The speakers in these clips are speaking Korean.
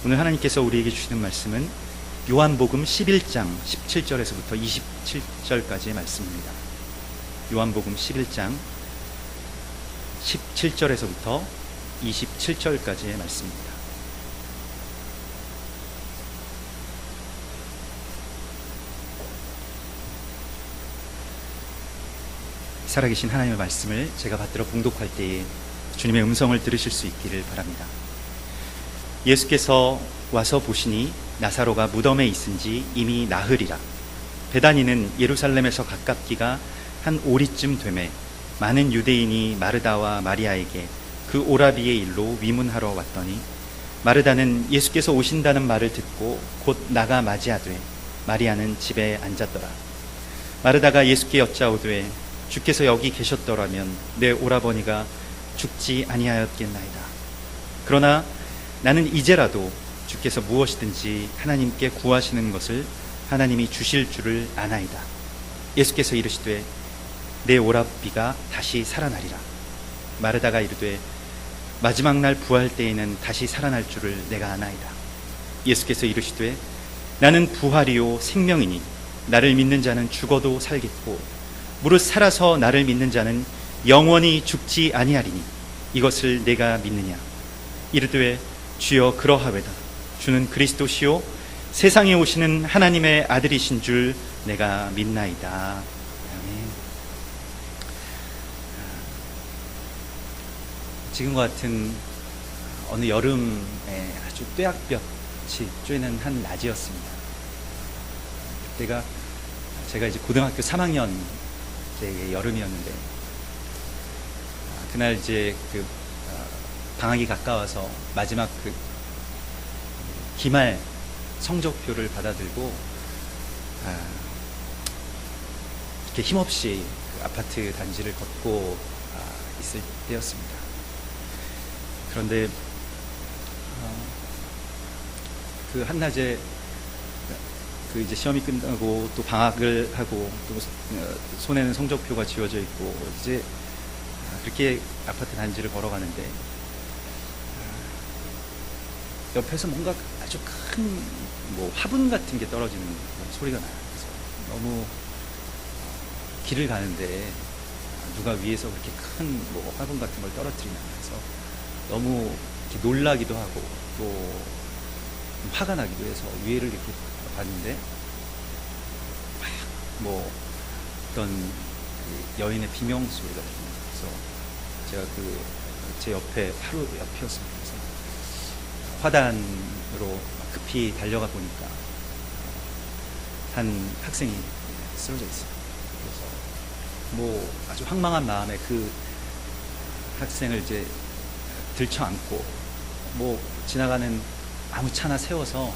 오늘 하나님께서 우리에게 주시는 말씀은 요한복음 11장 17절에서부터 27절까지의 말씀입니다. 요한복음 11장 17절에서부터 27절까지의 말씀입니다. 살아계신 하나님의 말씀을 제가 받들어 봉독할 때에 주님의 음성을 들으실 수 있기를 바랍니다. 예수께서 와서 보시니 나사로가 무덤에 있은지 이미 나흘이라. 베다니는 예루살렘에서 가깝기가 한 오리쯤 되매 많은 유대인이 마르다와 마리아에게 그 오라비의 일로 위문하러 왔더니 마르다는 예수께서 오신다는 말을 듣고 곧 나가 맞이하되 마리아는 집에 앉았더라. 마르다가 예수께 여짜오되 주께서 여기 계셨더라면 내 오라버니가 죽지 아니하였겠나이다. 그러나 나는 이제라도 주께서 무엇이든지 하나님께 구하시는 것을 하나님이 주실 줄을 아나이다. 예수께서 이르시되 내 오라비가 다시 살아나리라. 마르다가 이르되 마지막 날 부활 때에는 다시 살아날 줄을 내가 아나이다. 예수께서 이르시되 나는 부활이요 생명이니 나를 믿는 자는 죽어도 살겠고 무릇 살아서 나를 믿는 자는 영원히 죽지 아니하리니 이것을 내가 믿느냐. 이르되 주여 그러하외다. 주는 그리스도시요 세상에 오시는 하나님의 아들이신 줄 내가 믿나이다. 아멘. 지금과 같은 어느 여름에 아주 뙤약볕이 쬐는 한 낮이었습니다. 그때가 제가 이제 고등학교 3학년 때의 여름이었는데 그날 이제 방학이 가까워서 마지막 기말 성적표를 받아들고 이렇게 힘없이 아파트 단지를 걷고 있을 때였습니다. 그런데 그 한낮에 이제 시험이 끝나고 또 방학을 하고 또 손에는 성적표가 쥐어져 있고 이제 그렇게 아파트 단지를 걸어가는데 옆에서 뭔가 아주 큰 화분 같은 게 떨어지는 소리가 나요. 그래서 너무 길을 가는데 누가 위에서 그렇게 큰 화분 같은 걸 떨어뜨리나 해서 너무 이렇게 놀라기도 하고 또 화가 나기도 해서 위에를 이렇게 봤는데 막 어떤 여인의 비명 소리가 들리면서 제가 제 옆에 바로 옆이었습니다. 그래서 화단으로 급히 달려가 보니까 한 학생이 쓰러져 있어요. 그래서 아주 황망한 마음에 그 학생을 이제 들쳐 안고 지나가는 아무 차나 세워서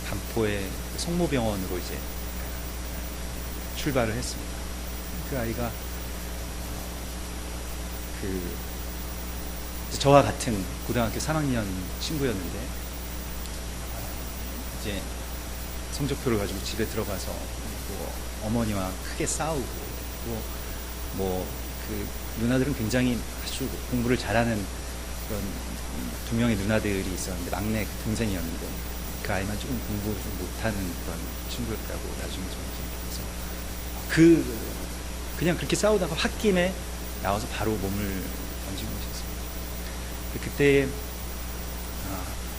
반포의 성모병원으로 이제 출발을 했습니다. 그 아이가 저와 같은 고등학교 3학년 친구였는데 이제 성적표를 가지고 집에 들어가서 어머니와 크게 싸우고 그 누나들은 굉장히 아주 공부를 잘하는 그런 두 명의 누나들이 있었는데 막내 동생이었는데 그 아이만 조금 공부 좀 못하는 그런 친구였다고 나중에 좀 그래서 그냥 그렇게 싸우다가 홧김에 나와서 바로 몸을 던지고 오셨습니다. 그때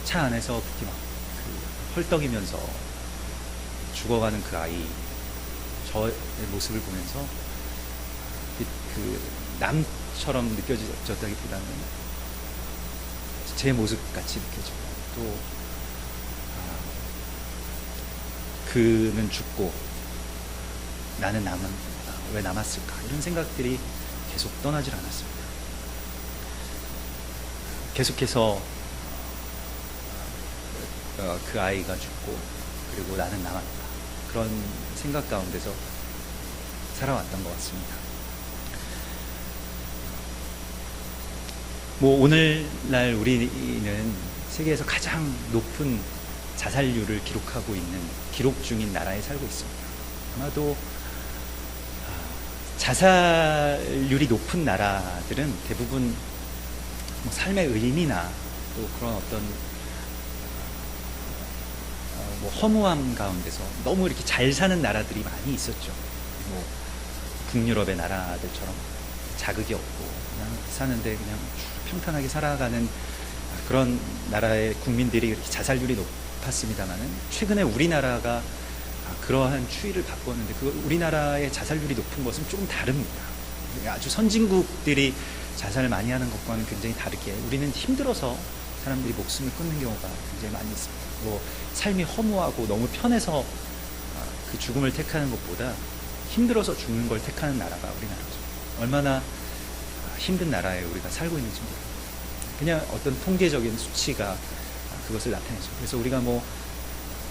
차 안에서 그렇게 막 헐떡이면서 죽어가는 그 아이 저의 모습을 보면서 남처럼 느껴졌다기보다는 제 모습 같이 느껴지고 또 그는 죽고 나는 왜 남았을까 이런 생각들이 계속 떠나질 않았습니다. 계속해서 그 아이가 죽고 그리고 나는 남았다 그런 생각 가운데서 살아왔던 것 같습니다. 오늘날 우리는 세계에서 가장 높은 자살률을 기록하고 있는 기록 중인 나라에 살고 있습니다. 아마도 자살률이 높은 나라들은 대부분 삶의 의미나 또 그런 어떤 뭐 허무함 가운데서 너무 이렇게 잘 사는 나라들이 많이 있었죠. 뭐 북유럽의 나라들처럼 자극이 없고 그냥 사는데 그냥 평탄하게 살아가는 그런 나라의 국민들이 이렇게 자살률이 높았습니다만은 최근에 우리나라가 그러한 추이를 바꿨는데 그 우리나라의 자살률이 높은 것은 조금 다릅니다. 아주 선진국들이 자살을 많이 하는 것과는 굉장히 다르게 우리는 힘들어서 사람들이 목숨을 끊는 경우가 굉장히 많이 있습니다. 뭐 삶이 허무하고 너무 편해서 그 죽음을 택하는 것보다 힘들어서 죽는 걸 택하는 나라가 우리나라죠. 얼마나 힘든 나라에 우리가 살고 있는지 모릅니다. 그냥 어떤 통계적인 수치가 그것을 나타내죠. 그래서 우리가 뭐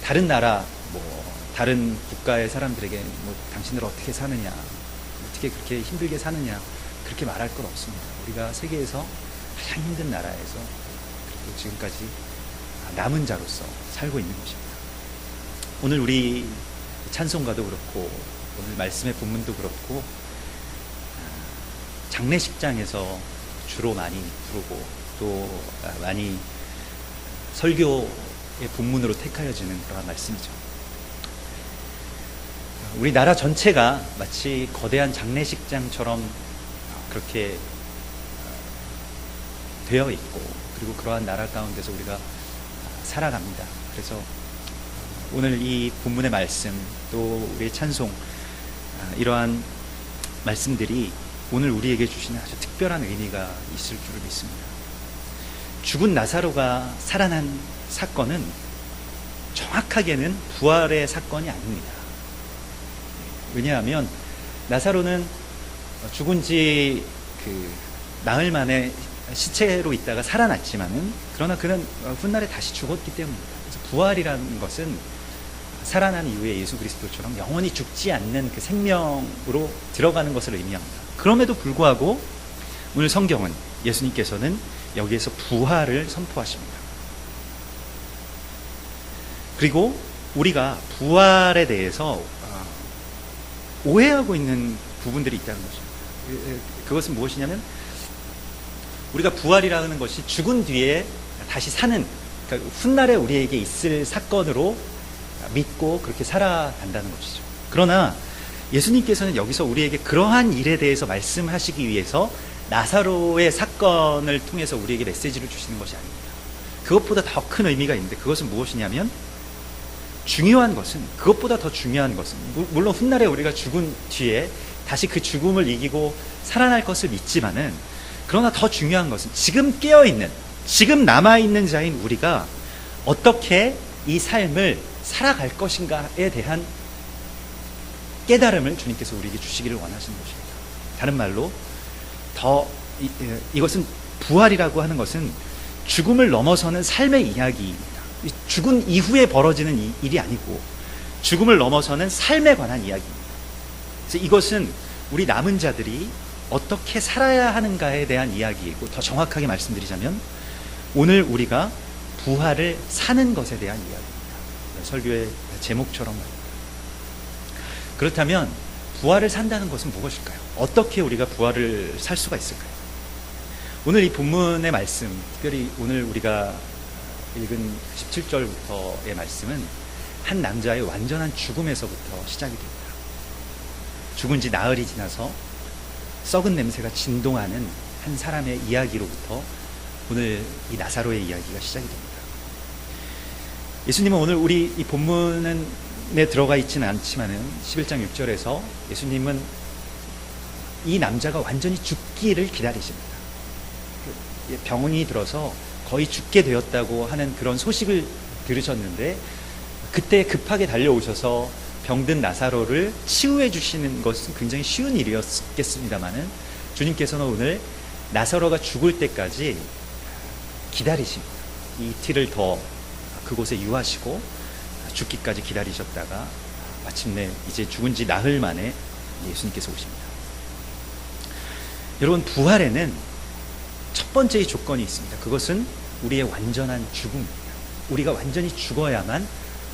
다른 나라, 뭐 다른 국가의 사람들에게 뭐 당신들 어떻게 사느냐, 어떻게 그렇게 힘들게 사느냐 그렇게 말할 건 없습니다. 우리가 세계에서 가장 힘든 나라에서 그리고 지금까지 남은 자로서 살고 있는 것입니다. 오늘 우리 찬송가도 그렇고 오늘 말씀의 본문도 그렇고 장례식장에서 주로 많이 부르고 또 많이 설교의 본문으로 택하여지는 그런 말씀이죠. 우리나라 전체가 마치 거대한 장례식장처럼 그렇게 되어 있고 그리고 그러한 나라 가운데서 우리가 살아갑니다. 그래서 오늘 이 본문의 말씀 또 우리의 찬송 이러한 말씀들이 오늘 우리에게 주시는 아주 특별한 의미가 있을 줄 믿습니다. 죽은 나사로가 살아난 사건은 정확하게는 부활의 사건이 아닙니다. 왜냐하면 나사로는 죽은 지 나흘 만에 시체로 있다가 살아났지만은 그러나 그는 훗날에 다시 죽었기 때문입니다. 그래서 부활이라는 것은 살아난 이후에 예수 그리스도처럼 영원히 죽지 않는 그 생명으로 들어가는 것을 의미합니다. 그럼에도 불구하고 오늘 성경은 예수님께서는 여기에서 부활을 선포하십니다. 그리고 우리가 부활에 대해서 오해하고 있는 부분들이 있다는 것입니다. 그것은 무엇이냐면 우리가 부활이라는 것이 죽은 뒤에 다시 사는 그러니까 훗날에 우리에게 있을 사건으로 믿고 그렇게 살아간다는 것이죠. 그러나 예수님께서는 여기서 우리에게 그러한 일에 대해서 말씀하시기 위해서 나사로의 사건을 통해서 우리에게 메시지를 주시는 것이 아닙니다. 그것보다 더 큰 의미가 있는데 그것은 무엇이냐면 중요한 것은 그것보다 더 중요한 것은 물론 훗날에 우리가 죽은 뒤에 다시 그 죽음을 이기고 살아날 것을 믿지만은 그러나 더 중요한 것은 지금 깨어있는 지금 남아있는 자인 우리가 어떻게 이 삶을 살아갈 것인가에 대한 깨달음을 주님께서 우리에게 주시기를 원하시는 것입니다. 다른 말로 이것은 부활이라고 하는 것은 죽음을 넘어서는 삶의 이야기입니다. 죽은 이후에 벌어지는 일이 아니고 죽음을 넘어서는 삶에 관한 이야기입니다. 그래서 이것은 우리 남은 자들이 어떻게 살아야 하는가에 대한 이야기이고 더 정확하게 말씀드리자면 오늘 우리가 부활을 사는 것에 대한 이야기입니다. 설교의 제목처럼 말입니다. 그렇다면 부활을 산다는 것은 무엇일까요? 어떻게 우리가 부활을 살 수가 있을까요? 오늘 이 본문의 말씀, 특별히 오늘 우리가 읽은 17절부터의 말씀은 한 남자의 완전한 죽음에서부터 시작이 됩니다. 죽은 지 나흘이 지나서 썩은 냄새가 진동하는 한 사람의 이야기로부터 오늘 이 나사로의 이야기가 시작이 됩니다. 예수님은 오늘 우리 이 본문에 들어가 있지는 않지만은 11장 6절에서 예수님은 이 남자가 완전히 죽기를 기다리십니다. 병이 들어서 거의 죽게 되었다고 하는 그런 소식을 들으셨는데 그때 급하게 달려오셔서 병든 나사로를 치유해 주시는 것은 굉장히 쉬운 일이었겠습니다만은 주님께서는 오늘 나사로가 죽을 때까지 기다리십니다. 이틀을 더 그곳에 유하시고 죽기까지 기다리셨다가 마침내 이제 죽은 지 나흘 만에 예수님께서 오십니다. 여러분, 부활에는 첫 번째의 조건이 있습니다. 그것은 우리의 완전한 죽음입니다. 우리가 완전히 죽어야만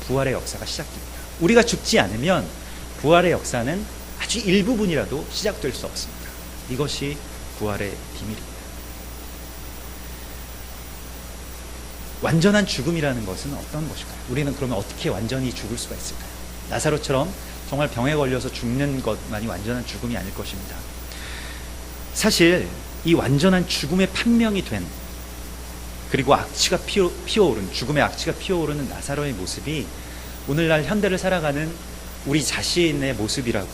부활의 역사가 시작됩니다. 우리가 죽지 않으면 부활의 역사는 아주 일부분이라도 시작될 수 없습니다. 이것이 부활의 비밀입니다. 완전한 죽음이라는 것은 어떤 것일까요? 우리는 그러면 어떻게 완전히 죽을 수가 있을까요? 나사로처럼 정말 병에 걸려서 죽는 것만이 완전한 죽음이 아닐 것입니다. 사실 이 완전한 죽음의 판명이 된, 그리고 악취가 피어오른, 죽음의 악취가 피어오르는 나사로의 모습이 오늘날 현대를 살아가는 우리 자신의 모습이라고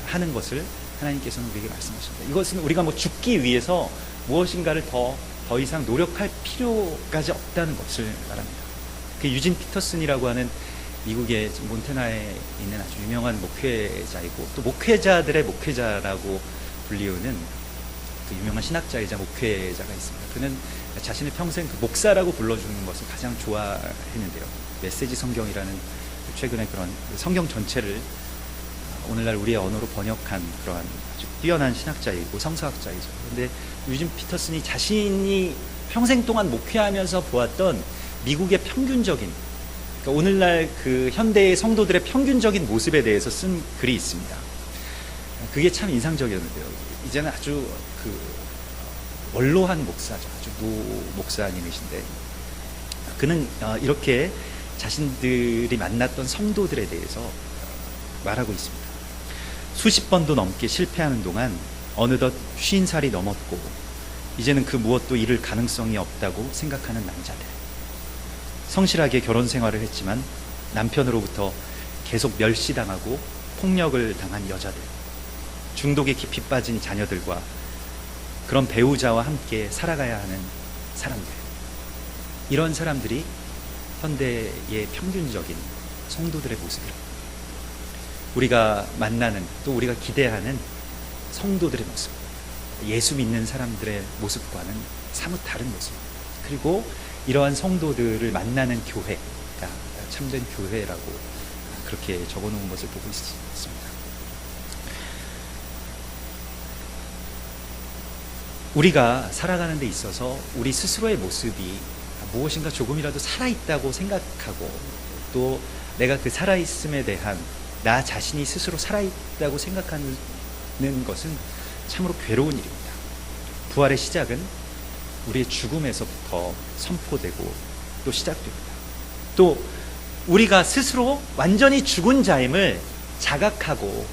하는 것을 하나님께서는 우리에게 말씀하십니다. 이것은 우리가 죽기 위해서 무엇인가를 더 이상 노력할 필요까지 없다는 것을 말합니다. 그 유진 피터슨이라고 하는 미국의 몬테나에 있는 아주 유명한 목회자이고 또 목회자들의 목회자라고 불리우는 그 유명한 신학자이자 목회자가 있습니다. 그는 자신의 평생 그 목사라고 불러주는 것을 가장 좋아했는데요. 메시지 성경이라는 최근에 그런 성경 전체를 오늘날 우리의 언어로 번역한 그러한 아주 뛰어난 신학자이고 성서학자이죠. 그런데 유진 피터슨이 자신이 평생 동안 목회하면서 보았던 미국의 평균적인, 그러니까 오늘날 그 현대의 성도들의 평균적인 모습에 대해서 쓴 글이 있습니다. 그게 참 인상적이었는데요. 이제는 아주 원로한 목사죠. 아주 노 목사님이신데 그는 이렇게 자신들이 만났던 성도들에 대해서 말하고 있습니다. 수십 번도 넘게 실패하는 동안 어느덧 50살이 넘었고 이제는 그 무엇도 이룰 가능성이 없다고 생각하는 남자들, 성실하게 결혼 생활을 했지만 남편으로부터 계속 멸시당하고 폭력을 당한 여자들, 중독에 깊이 빠진 자녀들과 그런 배우자와 함께 살아가야 하는 사람들, 이런 사람들이 현대의 평균적인 성도들의 모습이라고, 우리가 만나는 또 우리가 기대하는 성도들의 모습, 예수 믿는 사람들의 모습과는 사뭇 다른 모습, 그리고 이러한 성도들을 만나는 교회가 참된 교회라고 그렇게 적어놓은 것을 보고 있습니다. 우리가 살아가는 데 있어서 우리 스스로의 모습이 무엇인가 조금이라도 살아있다고 생각하고 또 내가 그 살아있음에 대한 나 자신이 스스로 살아있다고 생각하는 것은 참으로 괴로운 일입니다. 부활의 시작은 우리의 죽음에서부터 선포되고 또 시작됩니다. 또 우리가 스스로 완전히 죽은 자임을 자각하고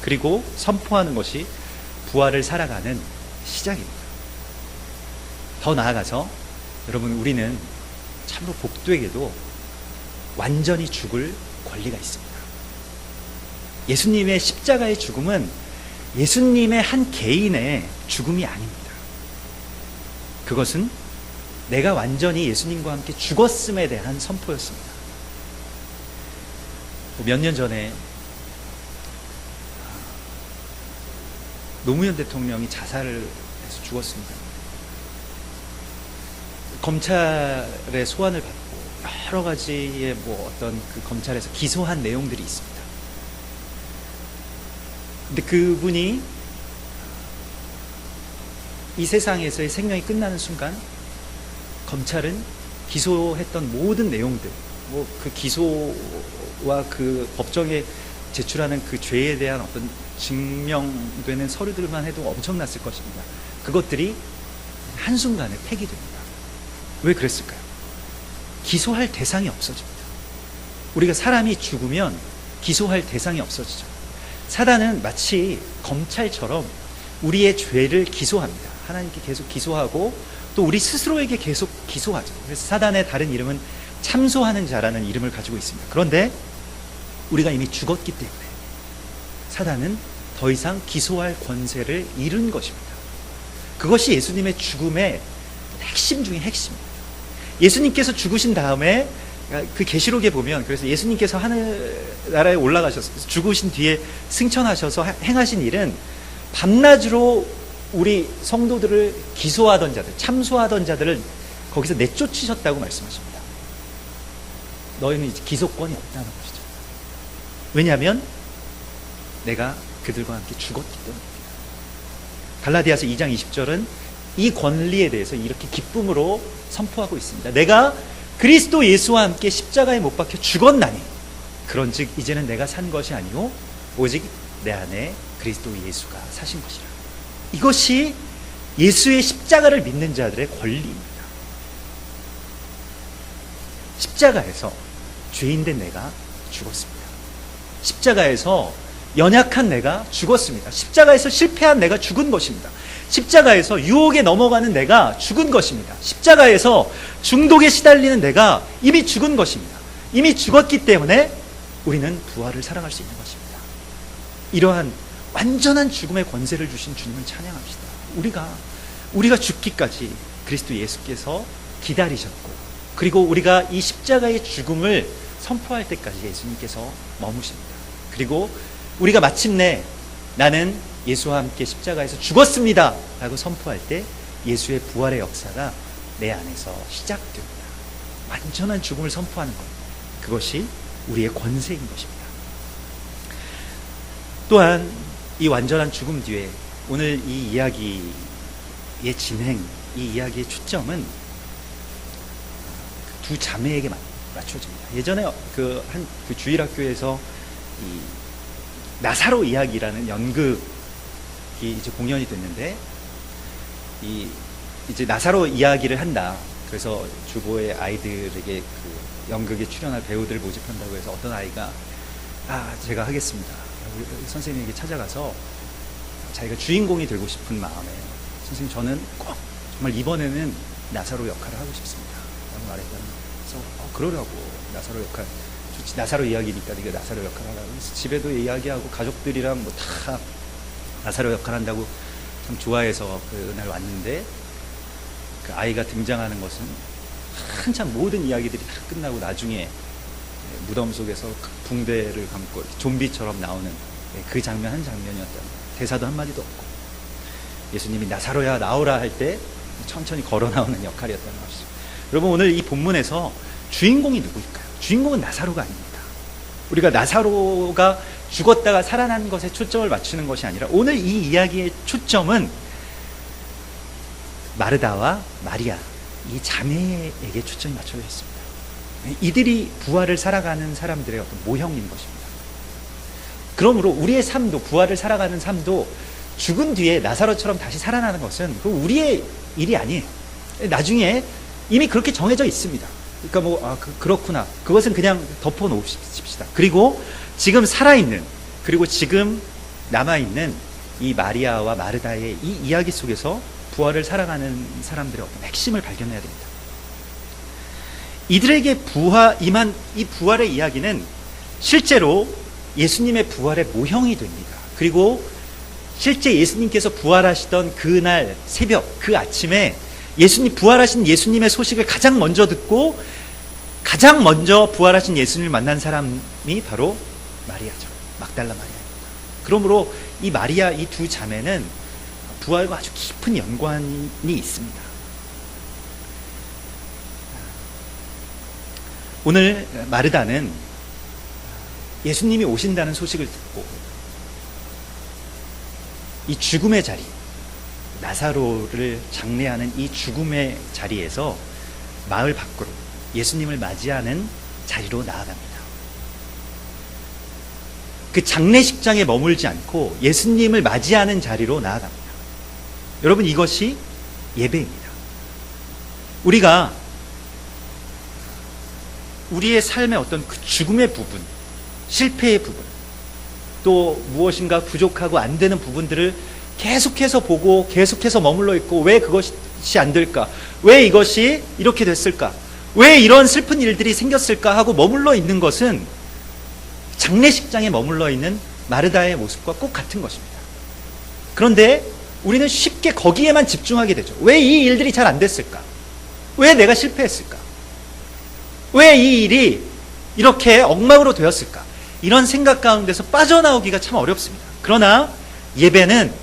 그리고 선포하는 것이 부활을 살아가는 시작입니다. 더 나아가서 여러분, 우리는 참으로 복되게도 완전히 죽을 권리가 있습니다. 예수님의 십자가의 죽음은 예수님의 한 개인의 죽음이 아닙니다. 그것은 내가 완전히 예수님과 함께 죽었음에 대한 선포였습니다. 몇 년 전에 노무현 대통령이 자살을 해서 죽었습니다. 검찰의 소환을 받고 여러 가지의 어떤 그 검찰에서 기소한 내용들이 있습니다. 근데 그분이 이 세상에서의 생명이 끝나는 순간 검찰은 기소했던 모든 내용들, 그 기소와 그 법정에 제출하는 그 죄에 대한 어떤 증명되는 서류들만 해도 엄청났을 것입니다. 그것들이 한순간에 폐기됩니다. 왜 그랬을까요? 기소할 대상이 없어집니다. 우리가 사람이 죽으면 기소할 대상이 없어지죠. 사단은 마치 검찰처럼 우리의 죄를 기소합니다. 하나님께 계속 기소하고 또 우리 스스로에게 계속 기소하죠. 그래서 사단의 다른 이름은 참소하는 자라는 이름을 가지고 있습니다. 그런데 우리가 이미 죽었기 때문에 사단은 더 이상 기소할 권세를 잃은 것입니다. 그것이 예수님의 죽음의 핵심 중의 핵심입니다. 예수님께서 죽으신 다음에 그 계시록에 보면, 그래서 예수님께서 하늘나라에 올라가셔서 죽으신 뒤에 승천하셔서 행하신 일은 밤낮으로 우리 성도들을 기소하던 자들, 참소하던 자들을 거기서 내쫓으셨다고 말씀하십니다. 너희는 이제 기소권이 없다는 것이죠. 왜냐하면 내가 그들과 함께 죽었기 때문입니다. 갈라디아서 2장 20절은 이 권리에 대해서 이렇게 기쁨으로 선포하고 있습니다. 내가 그리스도 예수와 함께 십자가에 못 박혀 죽었나니 그런즉 이제는 내가 산 것이 아니오 오직 내 안에 그리스도 예수가 사신 것이라. 이것이 예수의 십자가를 믿는 자들의 권리입니다. 십자가에서 죄인된 내가 죽었습니다. 십자가에서 연약한 내가 죽었습니다. 십자가에서 실패한 내가 죽은 것입니다. 십자가에서 유혹에 넘어가는 내가 죽은 것입니다. 십자가에서 중독에 시달리는 내가 이미 죽은 것입니다. 이미 죽었기 때문에 우리는 부활을 살아갈 수 있는 것입니다. 이러한 완전한 죽음의 권세를 주신 주님을 찬양합시다. 우리가 죽기까지 그리스도 예수께서 기다리셨고, 그리고 우리가 이 십자가의 죽음을 선포할 때까지 예수님께서 머무십니다. 그리고 우리가 마침내 나는 예수와 함께 십자가에서 죽었습니다 라고 선포할 때 예수의 부활의 역사가 내 안에서 시작됩니다. 완전한 죽음을 선포하는 것, 그것이 우리의 권세인 것입니다. 또한 이 완전한 죽음 뒤에 오늘 이 이야기의 진행, 이 이야기의 초점은 두 자매에게 맞춰집니다. 예전에 그 주일학교에서 이 나사로 이야기라는 연극이 이제 공연이 됐는데, 이제 나사로 이야기를 한다. 그래서 주보의 아이들에게 그 연극에 출연할 배우들을 모집한다고 해서 어떤 아이가 제가 하겠습니다. 선생님에게 찾아가서 자기가 주인공이 되고 싶은 마음에, 선생님 저는 꼭 정말 이번에는 나사로 역할을 하고 싶습니다 라고 말했더니, 그래서 그러라고, 나사로 역할 좋지, 나사로 이야기니까 네가 나사로 역할 하라고. 그래서 집에도 이야기하고 가족들이랑 뭐 다 나사로 역할 한다고 참 좋아해서 그날 왔는데, 그 아이가 등장하는 것은 한참 모든 이야기들이 다 끝나고 나중에 무덤 속에서 붕대를 감고 좀비처럼 나오는 그 장면, 한 장면이었다. 대사도 한마디도 없고, 예수님이 나사로야 나오라 할 때 천천히 걸어 나오는 역할이었다는 것이죠. 여러분, 오늘 이 본문에서 주인공이 누구일까요? 주인공은 나사로가 아닙니다. 우리가 나사로가 죽었다가 살아난 것에 초점을 맞추는 것이 아니라, 오늘 이 이야기의 초점은 마르다와 마리아, 이 자매에게 초점이 맞춰져 있습니다. 이들이 부활을 살아가는 사람들의 어떤 모형인 것입니다. 그러므로 우리의 삶도, 부활을 살아가는 삶도 죽은 뒤에 나사로처럼 다시 살아나는 것은 우리의 일이 아니에요. 나중에 이미 그렇게 정해져 있습니다. 그러니까 그렇구나, 그것은 그냥 덮어놓읍시다. 그리고 지금 살아있는, 그리고 지금 남아있는 이 마리아와 마르다의 이 이야기 속에서 부활을 살아가는 사람들의 어떤 핵심을 발견해야 됩니다. 이들에게 임한 이 부활의 이야기는 실제로 예수님의 부활의 모형이 됩니다. 그리고 실제 예수님께서 부활하시던 그날 새벽, 그 아침에 부활하신 예수님의 소식을 가장 먼저 듣고 가장 먼저 부활하신 예수님을 만난 사람이 바로 마리아죠. 막달라 마리아입니다. 그러므로 이 마리아, 이 두 자매는 부활과 아주 깊은 연관이 있습니다. 오늘 마르다는 예수님이 오신다는 소식을 듣고 이 죽음의 자리, 나사로를 장례하는 이 죽음의 자리에서 마을 밖으로 예수님을 맞이하는 자리로 나아갑니다. 그 장례식장에 머물지 않고 예수님을 맞이하는 자리로 나아갑니다. 여러분, 이것이 예배입니다. 우리가 우리의 삶의 어떤 그 죽음의 부분, 실패의 부분, 또 무엇인가 부족하고 안 되는 부분들을 계속해서 보고 계속해서 머물러 있고, 왜 그것이 안 될까? 왜 이것이 이렇게 됐을까? 왜 이런 슬픈 일들이 생겼을까? 하고 머물러 있는 것은 장례식장에 머물러 있는 마르다의 모습과 꼭 같은 것입니다. 그런데 우리는 쉽게 거기에만 집중하게 되죠. 왜 이 일들이 잘 안 됐을까? 왜 내가 실패했을까? 왜 이 일이 이렇게 엉망으로 되었을까? 이런 생각 가운데서 빠져나오기가 참 어렵습니다. 그러나 예배는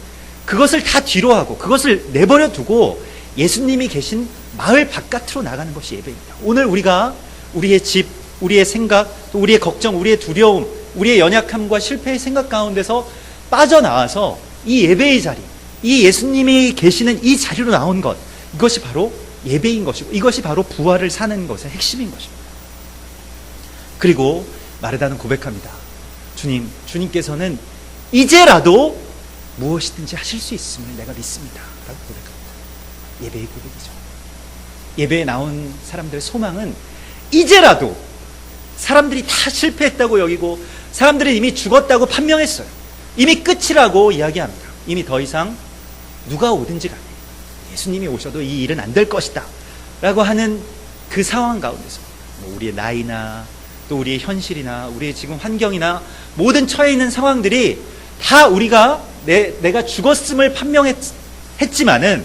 그것을 다 뒤로 하고 그것을 내버려 두고 예수님이 계신 마을 바깥으로 나가는 것이 예배입니다. 오늘 우리가 우리의 집, 우리의 생각, 또 우리의 걱정, 우리의 두려움, 우리의 연약함과 실패의 생각 가운데서 빠져나와서 이 예배의 자리, 이 예수님이 계시는 이 자리로 나온 것, 이것이 바로 예배인 것이고, 이것이 바로 부활을 사는 것의 핵심인 것입니다. 그리고 마르다는 고백합니다. 주님께서는 이제라도 무엇이든지 하실 수 있음을 내가 믿습니다 라고 고백합니다. 예배의 고백이죠. 예배에 나온 사람들의 소망은 이제라도 사람들이 다 실패했다고 여기고 사람들이 이미 죽었다고 판명했어요. 이미 끝이라고 이야기합니다. 이미 더 이상 누가 오든지 간에 예수님이 오셔도 이 일은 안 될 것이다 라고 하는 그 상황 가운데서 뭐 우리의 나이나 또 우리의 현실이나 우리의 지금 환경이나 모든 처해 있는 상황들이 다 우리가 내가 죽었음을 판명했지만은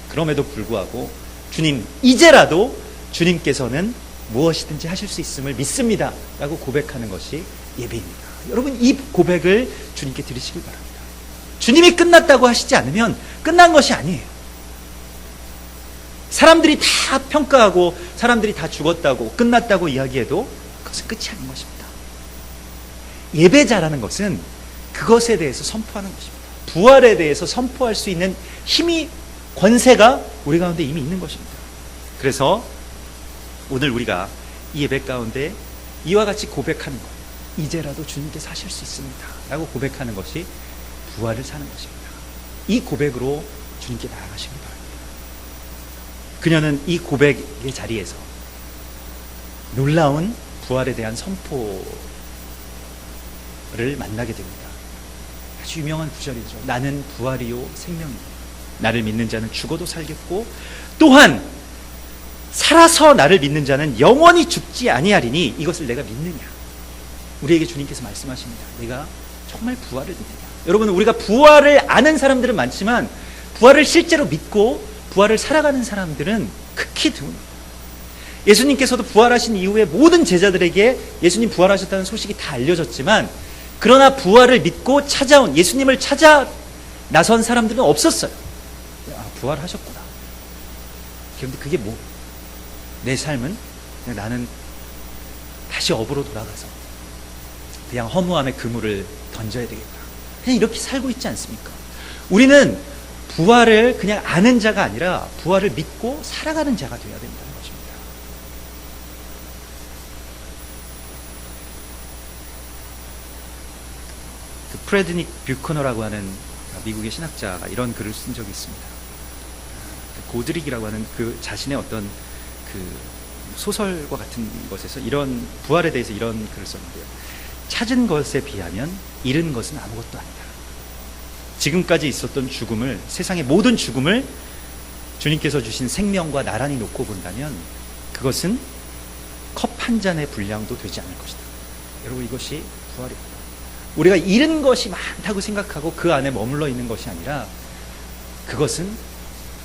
그럼에도 불구하고 주님, 이제라도 주님께서는 무엇이든지 하실 수 있음을 믿습니다 라고 고백하는 것이 예배입니다. 여러분, 이 고백을 주님께 드리시길 바랍니다. 주님이 끝났다고 하시지 않으면 끝난 것이 아니에요. 사람들이 다 평가하고 사람들이 다 죽었다고 끝났다고 이야기해도 그것은 끝이 아닌 것입니다. 예배자라는 것은 그것에 대해서 선포하는 것입니다. 부활에 대해서 선포할 수 있는 힘이, 권세가 우리 가운데 이미 있는 것입니다. 그래서 오늘 우리가 이 예배 가운데 이와 같이 고백하는 것, 이제라도 주님께서 하실 수 있습니다 라고 고백하는 것이 부활을 사는 것입니다. 이 고백으로 주님께 나아가시기 바랍니다. 그녀는 이 고백의 자리에서 놀라운 부활에 대한 선포를 만나게 됩니다. 아주 유명한 구절이죠. 나는 부활이요 생명이요 나를 믿는 자는 죽어도 살겠고 또한 살아서 나를 믿는 자는 영원히 죽지 아니하리니 이것을 내가 믿느냐. 우리에게 주님께서 말씀하십니다. 내가 정말 부활을 믿느냐. 여러분, 우리가 부활을 아는 사람들은 많지만 부활을 실제로 믿고 부활을 살아가는 사람들은 극히 드뭅니다. 예수님께서도 부활하신 이후에 모든 제자들에게 예수님 부활하셨다는 소식이 다 알려졌지만 그러나 부활을 믿고 찾아온, 예수님을 찾아 나선 사람들은 없었어요. 아, 부활하셨구나. 그런데 그게 뭐? 내 삶은 그냥 나는 다시 업으로 돌아가서 그냥 허무함의 그물을 던져야 되겠다. 그냥 이렇게 살고 있지 않습니까? 우리는 부활을 그냥 아는 자가 아니라 부활을 믿고 살아가는 자가 되어야 된다는 것입니다. 그 프레드닉 뷰커너라고 하는 미국의 신학자가 이런 글을 쓴 적이 있습니다. 고드릭이라고 하는 그 자신의 어떤 그 소설과 같은 것에서 이런 부활에 대해서 이런 글을 썼는데요. 찾은 것에 비하면 잃은 것은 아무것도 아니다. 지금까지 있었던 죽음을, 세상의 모든 죽음을 주님께서 주신 생명과 나란히 놓고 본다면 그것은 컵 한 잔의 분량도 되지 않을 것이다. 여러분, 이것이 부활입니다. 우리가 잃은 것이 많다고 생각하고 그 안에 머물러 있는 것이 아니라 그것은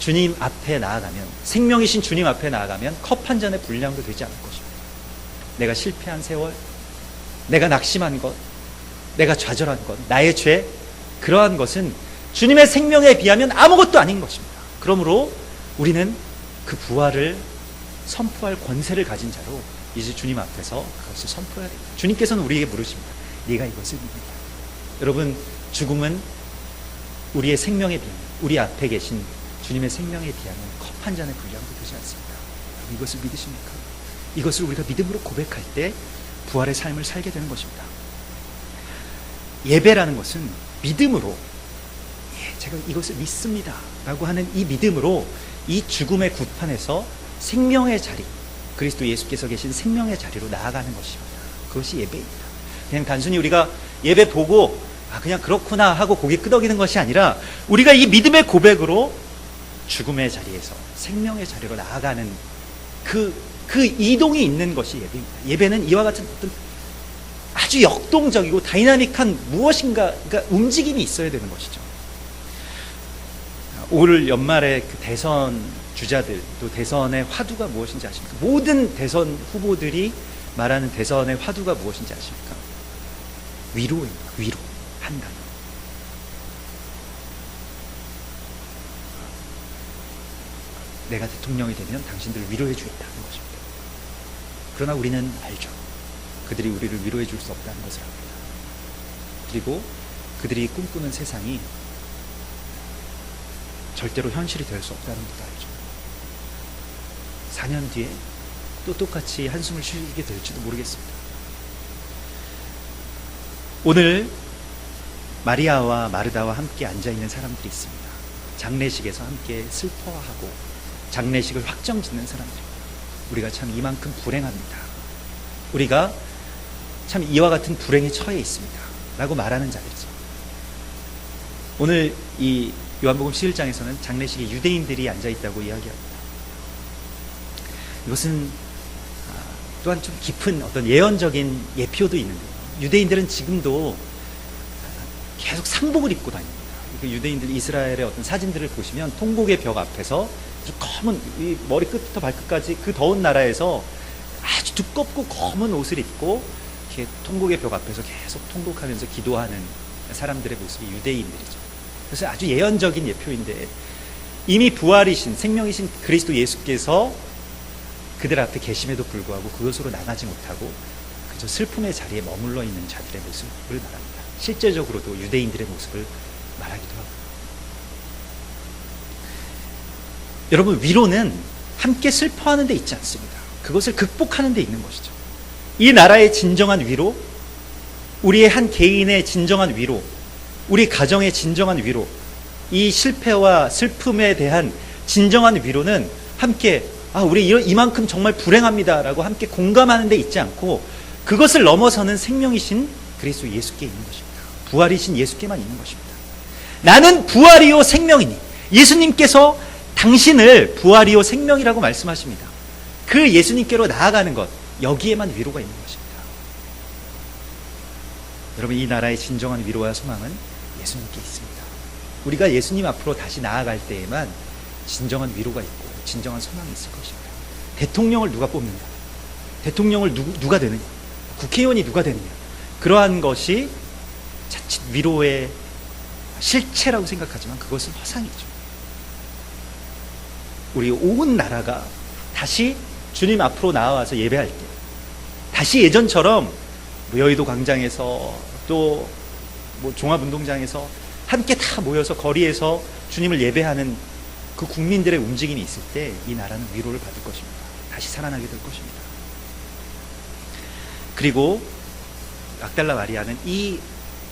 주님 앞에 나아가면, 생명이신 주님 앞에 나아가면 컵 한 잔의 분량도 되지 않을 것입니다. 내가 실패한 세월, 내가 낙심한 것, 내가 좌절한 것, 나의 죄, 그러한 것은 주님의 생명에 비하면 아무것도 아닌 것입니다. 그러므로 우리는 그 부활을 선포할 권세를 가진 자로 이제 주님 앞에서 그것을 선포해야 됩니다. 주님께서는 우리에게 물으십니다. 네가 이것을 믿느냐? 여러분, 죽음은 우리의 생명에 비하면, 우리 앞에 계신 주님의 생명에 비하면 컵 한 잔의 분량도 되지 않습니다. 여러분, 이것을 믿으십니까? 이것을 우리가 믿음으로 고백할 때 부활의 삶을 살게 되는 것입니다. 예배라는 것은 믿음으로, 제가 이것을 믿습니다 라고 하는 이 믿음으로 이 죽음의 구판에서 생명의 자리, 그리스도 예수께서 계신 생명의 자리로 나아가는 것입니다. 그것이 예배입니다. 그냥 단순히 우리가 예배 보고 그냥 그렇구나 하고 고개 끄덕이는 것이 아니라 우리가 이 믿음의 고백으로 죽음의 자리에서 생명의 자리로 나아가는 그 이동이 있는 것이 예배입니다. 예배는 이와 같은 어떤 아주 역동적이고 다이나믹한 무엇인가가 움직임이 있어야 되는 것이죠. 올 연말에 그 대선 주자들, 또 대선의 화두가 무엇인지 아십니까? 모든 대선 후보들이 말하는 대선의 화두가 무엇인지 아십니까? 위로입니다. 위로. 한 단어. 내가 대통령이 되면 당신들을 위로해 주겠다는 것입니다. 그러나 우리는 알죠. 그들이 우리를 위로해 줄 수 없다는 것을 압니다. 그리고 그들이 꿈꾸는 세상이 절대로 현실이 될 수 없다는 것도 알죠. 4년 뒤에 또 똑같이 한숨을 쉬게 될지도 모르겠습니다. 오늘 마리아와 마르다와 함께 앉아있는 사람들이 있습니다. 장례식에서 함께 슬퍼하고 장례식을 확정짓는 사람들입니다. 우리가 참 이만큼 불행합니다. 우리가 참 이와 같은 불행에 처해 있습니다. 라고 말하는 자들이죠. 오늘 이 요한복음 11장에서는 장례식에 유대인들이 앉아있다고 이야기합니다. 이것은 또한 좀 깊은 어떤 예언적인 예표도 있는데요. 유대인들은 지금도 계속 상복을 입고 다닙니다. 그 유대인들 이스라엘의 어떤 사진들을 보시면 통곡의 벽 앞에서 아주 검은 이 머리 끝부터 발끝까지 그 더운 나라에서 아주 두껍고 검은 옷을 입고 이렇게 통곡의 벽 앞에서 계속 통곡하면서 기도하는 사람들의 모습이 유대인들이죠. 그래서 아주 예언적인 예표인데 이미 부활이신 생명이신 그리스도 예수께서 그들 앞에 계심에도 불구하고 그것으로 나가지 못하고 그저 슬픔의 자리에 머물러 있는 자들의 모습을 말합니다. 실제적으로도 유대인들의 모습을 말하기도 하고. 여러분, 위로는 함께 슬퍼하는 데 있지 않습니다. 그것을 극복하는 데 있는 것이죠. 이 나라의 진정한 위로, 우리의 한 개인의 진정한 위로, 우리 가정의 진정한 위로, 이 실패와 슬픔에 대한 진정한 위로는 함께 우리 이만큼 정말 불행합니다라고 함께 공감하는 데 있지 않고 그것을 넘어서는 생명이신 그리스도 예수께 있는 것입니다. 부활이신 예수께만 있는 것입니다. 나는 부활이요 생명이니, 예수님께서 당신을 부활이요 생명이라고 말씀하십니다. 그 예수님께로 나아가는 것, 여기에만 위로가 있는 것입니다. 여러분, 이 나라의 진정한 위로와 소망은 예수님께 있습니다. 우리가 예수님 앞으로 다시 나아갈 때에만 진정한 위로가 있고 진정한 소망이 있을 것입니다. 대통령을 누가 뽑는가? 대통령을 누가 되느냐? 국회의원이 누가 되느냐? 그러한 것이 자칫 위로의 실체라고 생각하지만 그것은 허상이죠. 우리 온 나라가 다시 주님 앞으로 나와서 예배할 때, 다시 예전처럼 여의도 광장에서 또 종합운동장에서 함께 다 모여서 거리에서 주님을 예배하는 그 국민들의 움직임이 있을 때 이 나라는 위로를 받을 것입니다. 다시 살아나게 될 것입니다. 그리고 막달라 마리아는 이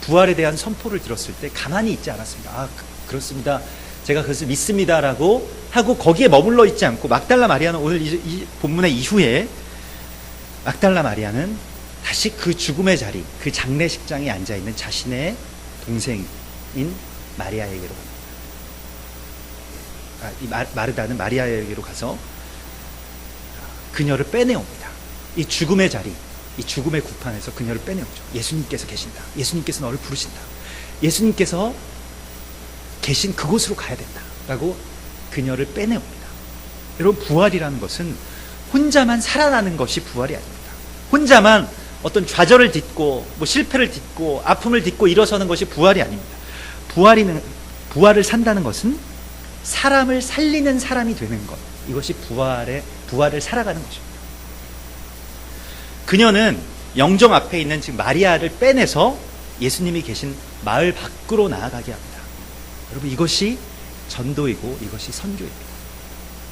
부활에 대한 선포를 들었을 때 가만히 있지 않았습니다. 그렇습니다. 제가 그것을 믿습니다라고 하고 거기에 머물러 있지 않고, 막달라 마리아는 오늘 이 본문의 이후에 막달라 마리아는 다시 그 죽음의 자리, 그 장례식장에 앉아있는 자신의 동생인 마리아에게로 갑니다. 이 마르다는 마리아에게로 가서 그녀를 빼내옵니다. 이 죽음의 자리, 이 죽음의 구판에서 그녀를 빼내오죠. 예수님께서 계신다. 예수님께서 너를 부르신다. 예수님께서 계신 그곳으로 가야 된다. 라고 그녀를 빼내옵니다. 여러분, 부활이라는 것은 혼자만 살아나는 것이 부활이 아닙니다. 혼자만 어떤 좌절을 딛고 실패를 딛고 아픔을 딛고 일어서는 것이 부활이 아닙니다. 부활을 산다는 것은 사람을 살리는 사람이 되는 것, 이것이 부활을 살아가는 것입니다. 그녀는 영정 앞에 있는 지금 마리아를 빼내서 예수님이 계신 마을 밖으로 나아가게 합니다. 여러분, 이것이 전도이고 이것이 선교입니다.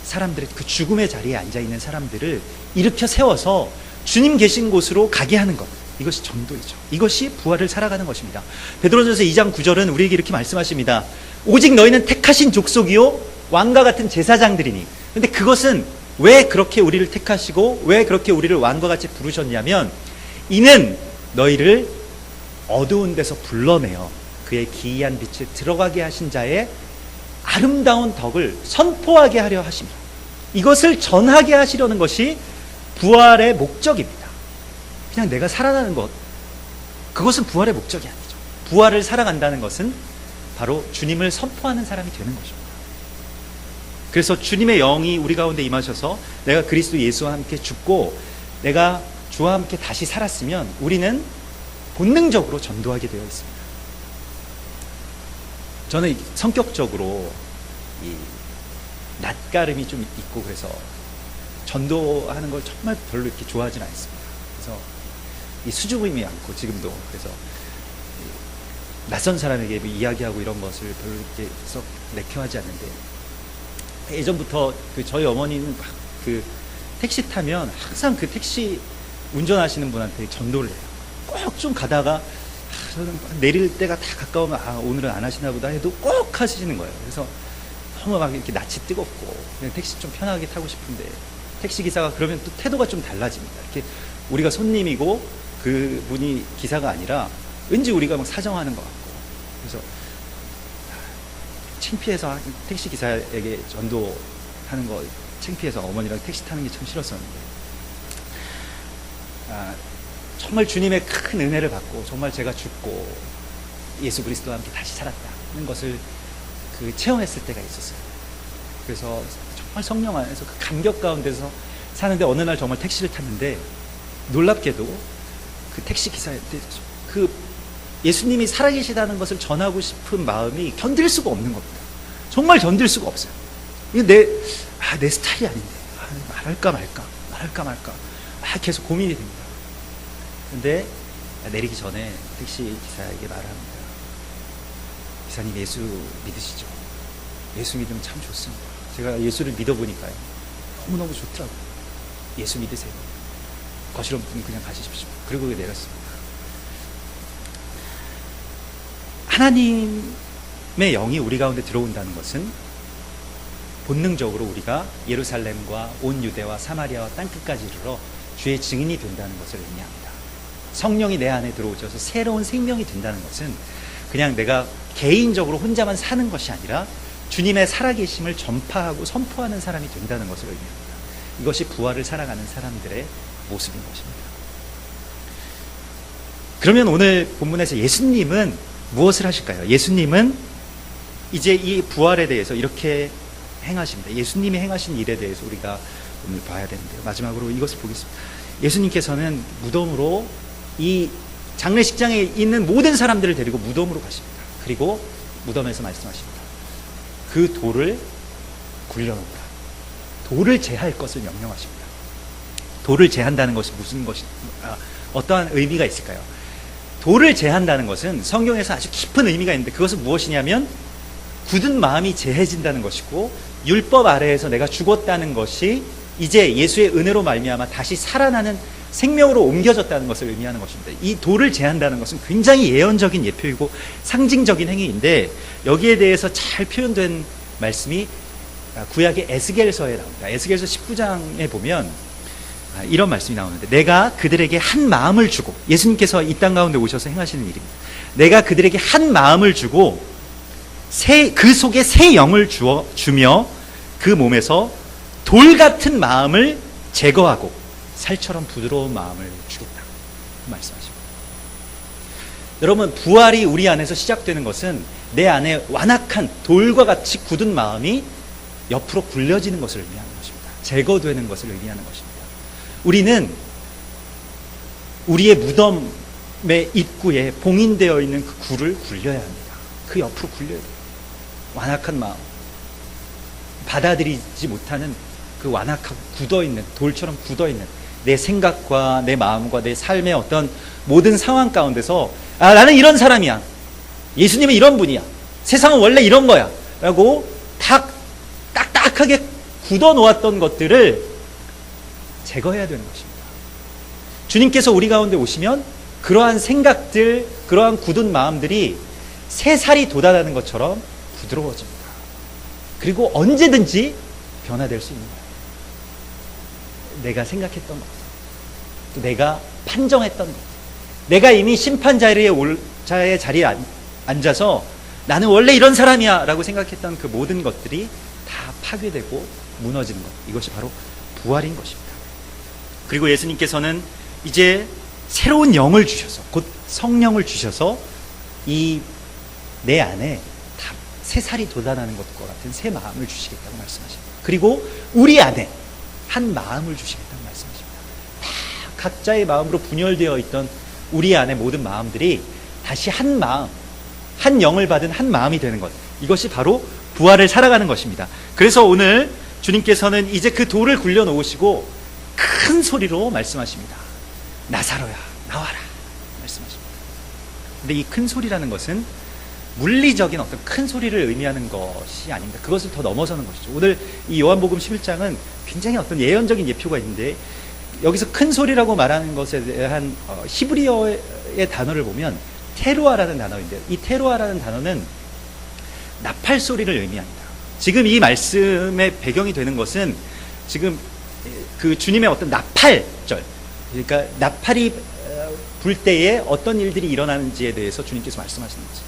사람들의 그 죽음의 자리에 앉아있는 사람들을 일으켜 세워서 주님 계신 곳으로 가게 하는 것, 이것이 전도이죠. 이것이 부활을 살아가는 것입니다. 베드로전서 2장 9절은 우리에게 이렇게 말씀하십니다. 오직 너희는 택하신 족속이요 왕과 같은 제사장들이니. 근데 그것은 왜 그렇게 우리를 택하시고 왜 그렇게 우리를 왕과 같이 부르셨냐면, 이는 너희를 어두운 데서 불러내어 그의 기이한 빛을 들어가게 하신 자의 아름다운 덕을 선포하게 하려 하십니다. 이것을 전하게 하시려는 것이 부활의 목적입니다. 그냥 내가 살아나는 것, 그것은 부활의 목적이 아니죠. 부활을 살아간다는 것은 바로 주님을 선포하는 사람이 되는 것입니다. 그래서 주님의 영이 우리 가운데 임하셔서 내가 그리스도 예수와 함께 죽고 내가 주와 함께 다시 살았으면 우리는 본능적으로 전도하게 되어 있습니다. 저는 성격적으로 이 낯가름이 좀 있고 그래서 전도하는 걸 정말 별로 이렇게 좋아하지는 않습니다. 그래서 이 수줍음이 많고 지금도 그래서 낯선 사람에게 이야기하고 이런 것을 별로 이렇게 썩 내켜하지 않는데, 예전부터 저희 어머니는 막 택시 타면 항상 그 택시 운전하시는 분한테 전도를 해요. 꼭 좀 가다가 저는 내릴 때가 다 가까우면 오늘은 안 하시나 보다 해도 꼭 하시는 거예요. 그래서 너무 막 이렇게 낯이 뜨겁고 그냥 택시 좀 편하게 타고 싶은데 택시기사가 그러면 또 태도가 좀 달라집니다. 이렇게 우리가 손님이고 그분이 기사가 아니라 왠지 우리가 막 사정하는 것 같고, 그래서 창피해서 택시기사에게 전도하는 거 창피해서 어머니랑 택시 타는 게 참 싫었었는데, 정말 주님의 큰 은혜를 받고 정말 제가 죽고 예수 그리스도와 함께 다시 살았다는 것을 체험했을 때가 있었어요. 그래서 정말 성령 안에서 그 감격 가운데서 사는데, 어느 날 정말 택시를 탔는데 놀랍게도 그 택시 기사한테 예수님이 살아계시다는 것을 전하고 싶은 마음이 견딜 수가 없는 겁니다. 정말 견딜 수가 없어요. 이게 내 스타일이 아닌데, 말할까 말까 계속 고민이 됩니다. 근데 내리기 전에 택시 기사에게 말합니다. 기사님, 예수 믿으시죠? 예수 믿으면 참 좋습니다. 제가 예수를 믿어보니까요, 너무너무 좋더라고요. 예수 믿으세요. 거실로 그냥 가시십시오. 그리고 내렸습니다. 하나님의 영이 우리 가운데 들어온다는 것은 본능적으로 우리가 예루살렘과 온 유대와 사마리아와 땅끝까지 이르러 주의 증인이 된다는 것을 의미합니다. 성령이 내 안에 들어오셔서 새로운 생명이 된다는 것은 그냥 내가 개인적으로 혼자만 사는 것이 아니라 주님의 살아계심을 전파하고 선포하는 사람이 된다는 것을 의미합니다. 이것이 부활을 살아가는 사람들의 모습인 것입니다. 그러면 오늘 본문에서 예수님은 무엇을 하실까요? 예수님은 이제 이 부활에 대해서 이렇게 행하십니다. 예수님이 행하신 일에 대해서 우리가 오늘 봐야 되는데요. 마지막으로 이것을 보겠습니다. 예수님께서는 무덤으로, 이 장례식장에 있는 모든 사람들을 데리고 무덤으로 가십니다. 그리고 무덤에서 말씀하십니다. 그 돌을 굴려놓으라. 돌을 제할 것을 명령하십니다. 돌을 제한다는 것이 어떠한 의미가 있을까요? 돌을 제한다는 것은 성경에서 아주 깊은 의미가 있는데, 그것은 무엇이냐면 굳은 마음이 제해진다는 것이고, 율법 아래에서 내가 죽었다는 것이 이제 예수의 은혜로 말미암아 다시 살아나는 생명으로 옮겨졌다는 것을 의미하는 것입니다. 이 돌을 제한다는 것은 굉장히 예언적인 예표이고 상징적인 행위인데, 여기에 대해서 잘 표현된 말씀이 구약의 에스겔서에 나옵니다. 에스겔서 19장에 보면 이런 말씀이 나오는데, 내가 그들에게 한 마음을 주고, 예수님께서 이 땅 가운데 오셔서 행하시는 일입니다. 내가 그들에게 한 마음을 주고 그 속에 새 영을 주며 그 몸에서 돌 같은 마음을 제거하고 살처럼 부드러운 마음을 주겠다 말씀하십니다. 여러분, 부활이 우리 안에서 시작되는 것은 내 안에 완악한 돌과 같이 굳은 마음이 옆으로 굴려지는 것을 의미하는 것입니다. 제거되는 것을 의미하는 것입니다. 우리는 우리의 무덤의 입구에 봉인되어 있는 그 굴을 굴려야 합니다. 그 옆으로 굴려야 돼요. 완악한 마음, 받아들이지 못하는 그 완악하고 굳어있는, 돌처럼 굳어있는 내 생각과 내 마음과 내 삶의 어떤 모든 상황 가운데서, 나는 이런 사람이야, 예수님은 이런 분이야, 세상은 원래 이런 거야 라고 딱딱하게 굳어놓았던 것들을 제거해야 되는 것입니다. 주님께서 우리 가운데 오시면 그러한 생각들, 그러한 굳은 마음들이 새살이 돋아나는 것처럼 부드러워집니다. 그리고 언제든지 변화될 수 있는 거예요. 내가 생각했던 것, 또 내가 판정했던 것, 내가 이미 심판자의 자리에 앉아서 나는 원래 이런 사람이야 라고 생각했던 그 모든 것들이 다 파괴되고 무너지는 것, 이것이 바로 부활인 것입니다. 그리고 예수님께서는 이제 새로운 영을 주셔서, 곧 성령을 주셔서 이 내 안에 다 새살이 돋아나는 것과 같은 새 마음을 주시겠다고 말씀하십니다. 그리고 우리 안에 한 마음을 주시겠다고 말씀하십니다. 다 각자의 마음으로 분열되어 있던 우리 안의 모든 마음들이 다시 한 마음, 한 영을 받은 한 마음이 되는 것, 이것이 바로 부활을 살아가는 것입니다. 그래서 오늘 주님께서는 이제 그 돌을 굴려놓으시고 큰 소리로 말씀하십니다. 나사로야, 나와라 말씀하십니다. 근데 이 큰 소리라는 것은 물리적인 어떤 큰 소리를 의미하는 것이 아닙니다. 그것을 더 넘어서는 것이죠. 오늘 이 요한복음 11장은 굉장히 어떤 예언적인 예표가 있는데, 여기서 큰 소리라고 말하는 것에 대한 히브리어의 단어를 보면 테루아라는 단어인데요. 이 테루아라는 단어는 나팔 소리를 의미합니다. 지금 이 말씀의 배경이 되는 것은 지금 그 주님의 어떤 나팔절, 그러니까 나팔이 불 때에 어떤 일들이 일어나는지에 대해서 주님께서 말씀하시는 거죠.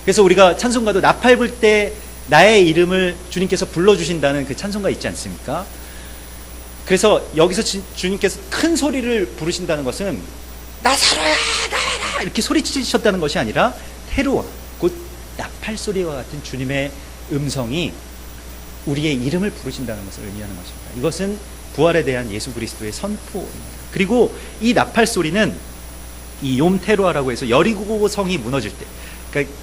그래서 우리가 찬송가도 나팔 불 때 나의 이름을 주님께서 불러주신다는 그 찬송가 있지 않습니까? 그래서 여기서 주님께서 큰 소리를 부르신다는 것은 나사로야 나와라 이렇게 소리치셨다는 것이 아니라 테루아, 곧 나팔 소리와 같은 주님의 음성이 우리의 이름을 부르신다는 것을 의미하는 것입니다. 이것은 부활에 대한 예수 그리스도의 선포입니다. 그리고 이 나팔 소리는 이 욤 테루아라고 해서 여리고 성이 무너질 때, 그러니까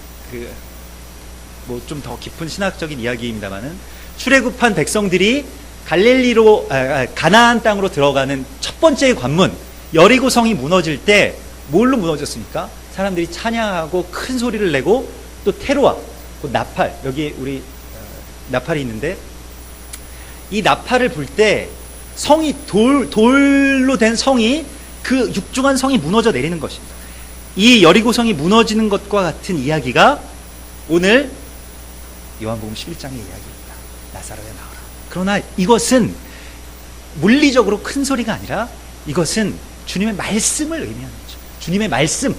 뭐 좀 더 깊은 신학적인 이야기입니다만은 출애굽한 백성들이 갈릴리로 가나안 땅으로 들어가는 첫 번째 관문 여리고 성이 무너질 때 뭘로 무너졌습니까? 사람들이 찬양하고 큰 소리를 내고 또 테루아, 그 나팔, 여기 우리 나팔이 있는데 이 나팔을 불 때 성이 돌로 된 성이 그 육중한 성이 무너져 내리는 것입니다. 이 여리고 성이 무너지는 것과 같은 이야기가 오늘 요한복음 11장의 이야기입니다. 나사로야 나와라. 그러나 이것은 물리적으로 큰 소리가 아니라 이것은 주님의 말씀을 의미하는 거죠. 주님의 말씀,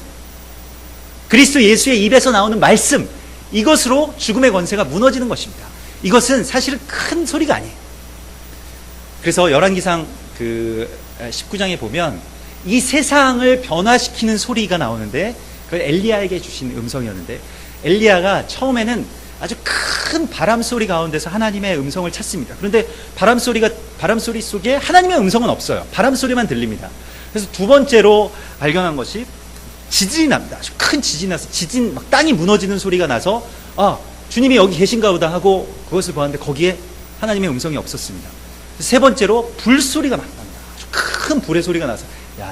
그리스도 예수의 입에서 나오는 말씀, 이것으로 죽음의 권세가 무너지는 것입니다. 이것은 사실은 큰 소리가 아니에요. 그래서 열왕기상 19장에 보면 이 세상을 변화시키는 소리가 나오는데 그걸 엘리야에게 주신 음성이었는데 엘리야가 처음에는 아주 큰 바람 소리 가운데서 하나님의 음성을 찾습니다. 그런데 바람 소리 속에 하나님의 음성은 없어요. 바람 소리만 들립니다. 그래서 두 번째로 발견한 것이 지진이 납니다. 아주 큰 지진이 나서 막 땅이 무너지는 소리가 나서 주님이 여기 계신가 보다 하고 그것을 보았는데 거기에 하나님의 음성이 없었습니다. 세 번째로 불소리가 막 납니다. 아주 큰 불의 소리가 나서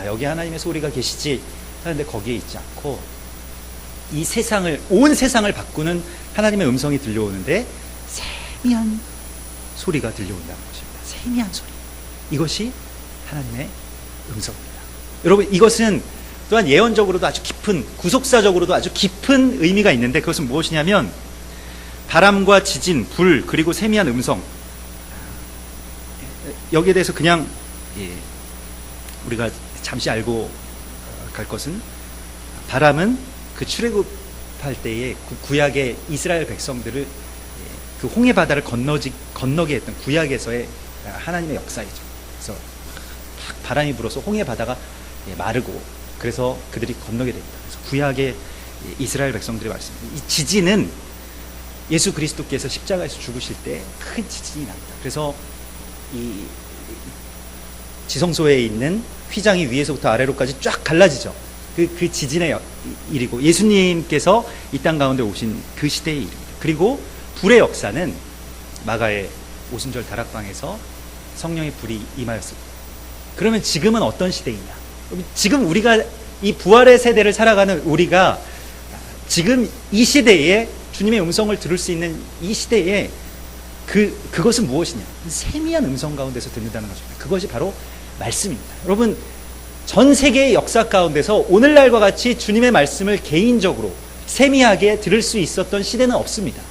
여기 하나님의 소리가 계시지 하는데 거기에 있지 않고 이 세상을, 온 세상을 바꾸는 하나님의 음성이 들려오는데 세미한 소리가 들려온다는 것입니다. 세미한 소리. 이것이 하나님의 음성입니다. 여러분, 이것은 또한 예언적으로도 아주 깊은, 구속사적으로도 아주 깊은 의미가 있는데 그것은 무엇이냐면 바람과 지진, 불, 그리고 세미한 음성, 여기에 대해서 그냥 우리가 잠시 알고 갈 것은 바람은 그 출애굽할 때에 그 구약의 이스라엘 백성들을 그 홍해 바다를 건너게 했던 구약에서의 하나님의 역사이죠. 그래서 바람이 불어서 홍해 바다가 마르고 그래서 그들이 건너게 됩니다. 그래서 구약의 이스라엘 백성들의 말씀. 이 지진은 예수 그리스도께서 십자가에서 죽으실 때 큰 지진이 납니다. 그래서 이 지성소에 있는 휘장이 위에서부터 아래로까지 쫙 갈라지죠. 그 지진의 일이고 예수님께서 이 땅 가운데 오신 그 시대의 일입니다. 그리고 불의 역사는 마가의 오순절 다락방에서 성령의 불이 임하였습니다. 그러면 지금은 어떤 시대이냐? 지금 우리가 이 부활의 세대를 살아가는 우리가 지금 이 시대에 주님의 음성을 들을 수 있는 이 시대에 그것은 무엇이냐? 세미한 음성 가운데서 듣는다는 것입니다. 그것이 바로 말씀입니다. 여러분, 전 세계의 역사 가운데서 오늘날과 같이 주님의 말씀을 개인적으로 세미하게 들을 수 있었던 시대는 없습니다.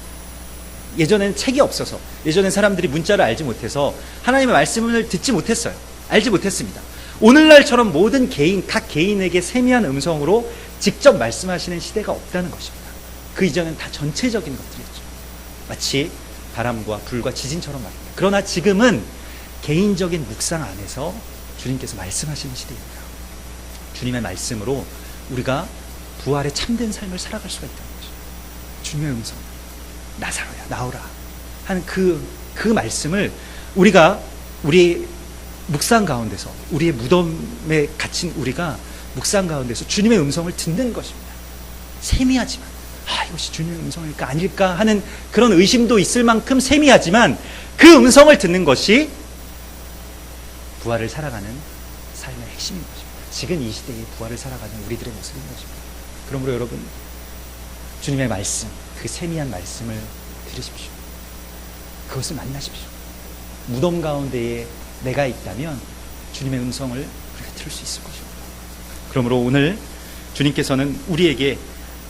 예전에는 책이 없어서, 예전엔 사람들이 문자를 알지 못해서 하나님의 말씀을 듣지 못했어요. 알지 못했습니다. 오늘날처럼 모든 각 개인에게 세미한 음성으로 직접 말씀하시는 시대가 없다는 것입니다. 그 이전엔 다 전체적인 것들이었죠. 마치 바람과 불과 지진처럼 말입니다. 그러나 지금은 개인적인 묵상 안에서 주님께서 말씀하시는 시대입니다. 주님의 말씀으로 우리가 부활의 참된 삶을 살아갈 수가 있다는 거죠. 주님의 음성, 나사로야 나오라 하는 그 말씀을 우리가 우리 묵상 가운데서, 우리의 무덤에 갇힌 우리가 묵상 가운데서 주님의 음성을 듣는 것입니다. 세미하지만 이것이 주님의 음성일까 아닐까 하는 그런 의심도 있을 만큼 세미하지만 그 음성을 듣는 것이 부활을 살아가는 삶의 핵심인 것입니다. 지금 이 시대에 부활을 살아가는 우리들의 모습인 것입니다. 그러므로 여러분, 주님의 말씀, 그 세미한 말씀을 들으십시오. 그것을 만나십시오. 무덤 가운데에 내가 있다면 주님의 음성을 우리가 들을 수 있을 것입니다. 그러므로 오늘 주님께서는 우리에게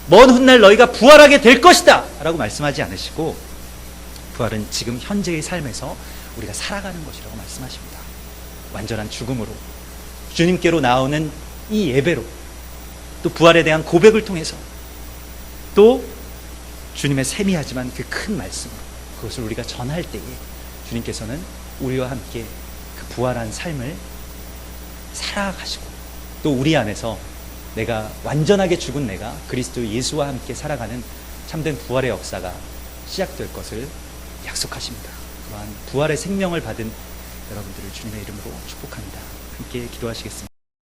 먼 훗날 너희가 부활하게 될 것이다 라고 말씀하지 않으시고 부활은 지금 현재의 삶에서 우리가 살아가는 것이라고 말씀하십니다. 완전한 죽음으로, 주님께로 나오는 이 예배로, 또 부활에 대한 고백을 통해서, 또 주님의 세미하지만 그 큰 말씀으로 그것을 우리가 전할 때에 주님께서는 우리와 함께 그 부활한 삶을 살아가시고, 또 우리 안에서 내가 완전하게 죽은 내가 그리스도 예수와 함께 살아가는 참된 부활의 역사가 시작될 것을 약속하십니다. 또한 부활의 생명을 받은 여러분들을 주님의 이름으로 축복합니다. 함께 기도하시겠습니다.